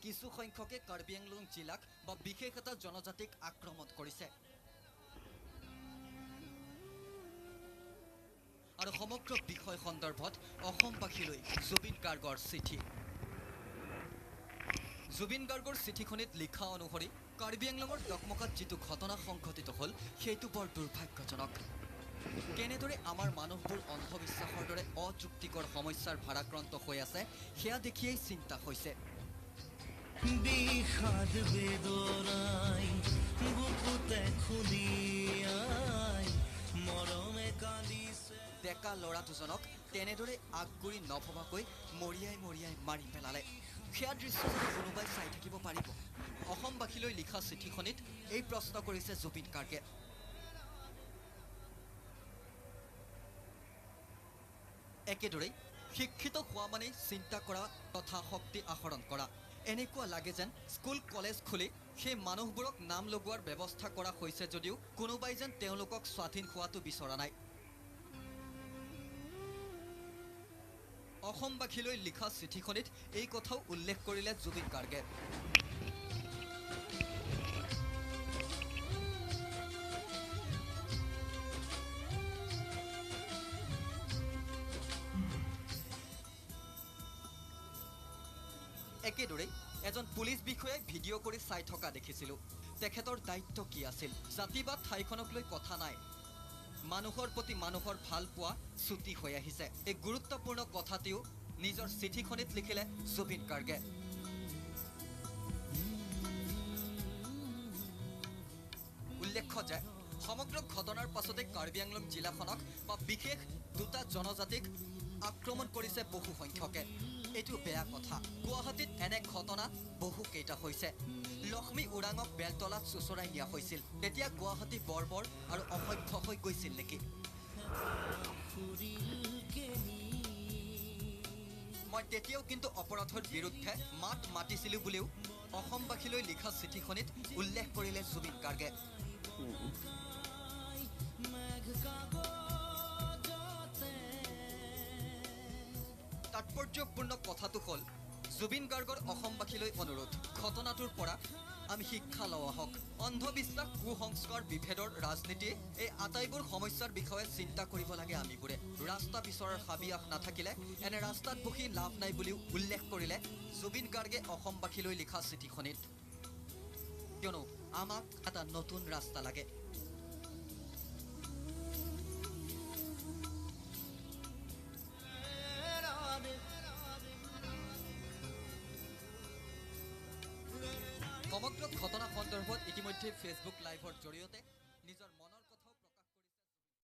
কিছু সংখ্যকে কাৰ্বি আংলং জিলাক বা বিশেষ এটা জনজাতিক আক্ৰমণ কৰিছে আৰু সমগ্ৰ বিষয় সন্দৰ্ভত অসমবাসীলৈ জুবিন গাৰ্গৰ চিঠি জুবিন গাৰ্গৰ চিঠিখনিত লিখা অনুসৰি কাৰ্বি আংলঙৰ ডকমকাত যিটো ঘটনা সংঘটিত হ'ল সেইটো বৰ দুৰ্ভাগ্যজনক কেনেদৰে আমাৰ মানুহবোৰ অন্ধবিশ্বাসৰ দৰে অযুক্তিকৰ সমস্যাৰ ভাৰাক্ৰান্ত হৈ আছে সেয়া দেখিয়েই চিন্তা হৈছে বিষাদ বেদনাই বুকুতে খুলিয়াই মৰমে কান্দিছে ডেকা ল'ৰা দুজনক তেনেদৰে আগগুৰি নভবাকৈ মৰিয়াই মৰিয়াই মাৰি পেলালে সেয়া দৃশ্য যদি কোনোবাই চাই থাকিব পাৰিব অসমবাসীলৈ লিখা চিঠিখনিত এই প্ৰশ্ন কৰিছে জুবিন গাৰ্গে একেদৰেই শিক্ষিত হোৱা মানেই চিন্তা কৰা তথা শক্তি আহৰণ কৰা এনেকুৱা লাগে যেন স্কুল কলেজ খুলি সেই মানুহবোৰক নাম লগোৱাৰ ব্যৱস্থা কৰা হৈছে যদিও কোনোবাই যেন তেওঁলোকক স্বাধীন হোৱাটো বিচৰা নাই অসমবাসীলৈ লিখা চিঠিখনিত এই কথাও উল্লেখ কৰিলে জুবিন গাৰ্গে একেদৰেই এজন পুলিচ বিষয়াই ভিডিঅ' কৰি চাই থকা দেখিছিলোঁ তেখেতৰ দায়িত্ব কি আছিল জাতি বা ঠাইখনক লৈ কথা নাই মানুহৰ প্ৰতি মানুহৰ ভাল পোৱা ছুটি হৈ আহিছে এই গুৰুত্বপূৰ্ণ কথাটিও নিজৰ চিঠিখনিত লিখিলে জুবিন গাৰ্গে উল্লেখ্য যে সমগ্ৰ ঘটনাৰ পাছতে কাৰ্বি আংলং জিলাখনক বা বিশেষ দুটা জনজাতিক আক্ৰমণ কৰিছে বহু সংখ্যকে এইটো বেয়া কথা গুৱাহাটীত এনে ঘটনা বহুকেইটা হৈছে লক্ষ্মী ওৰাঙক বেলতলাত চুচৰাই নিয়া হৈছিল তেতিয়া গুৱাহাটী বৰ্বৰ আৰু অসভ্য হৈ গৈছিল নেকি মই তেতিয়াও কিন্তু অপৰাধৰ বিৰুদ্ধে মাত মাতিছিলোঁ বুলিও অসমবাসীলৈ লিখা চিঠিখনিত উল্লেখ কৰিলে জুবিন গাৰ্গে তাৎপৰ্যপূৰ্ণ কথাটো হ'ল জুবিন গাৰ্গৰ অসমবাসীলৈ অনুৰোধ ঘটনাটোৰ পৰা আমি শিক্ষা লোৱা হওক অন্ধবিশ্বাস কুসংস্কাৰ বিভেদৰ ৰাজনীতি এই আটাইবোৰ সমস্যাৰ বিষয়ে চিন্তা কৰিব লাগে আমিবোৰে ৰাস্তা বিচৰাৰ হাবিয়াস নাথাকিলে এনে ৰাস্তাত বহি লাভ নাই বুলিও উল্লেখ কৰিলে জুবিন গাৰ্গে অসমবাসীলৈ লিখা চিঠিখনিত কিয়নো আমাক এটা নতুন ৰাস্তা লাগে সমগ্ৰ ঘটনা সন্দৰ্ভত ইতিমধ্যে ফেচবুক লাইভৰ জৰিয়তে নিজৰ মনৰ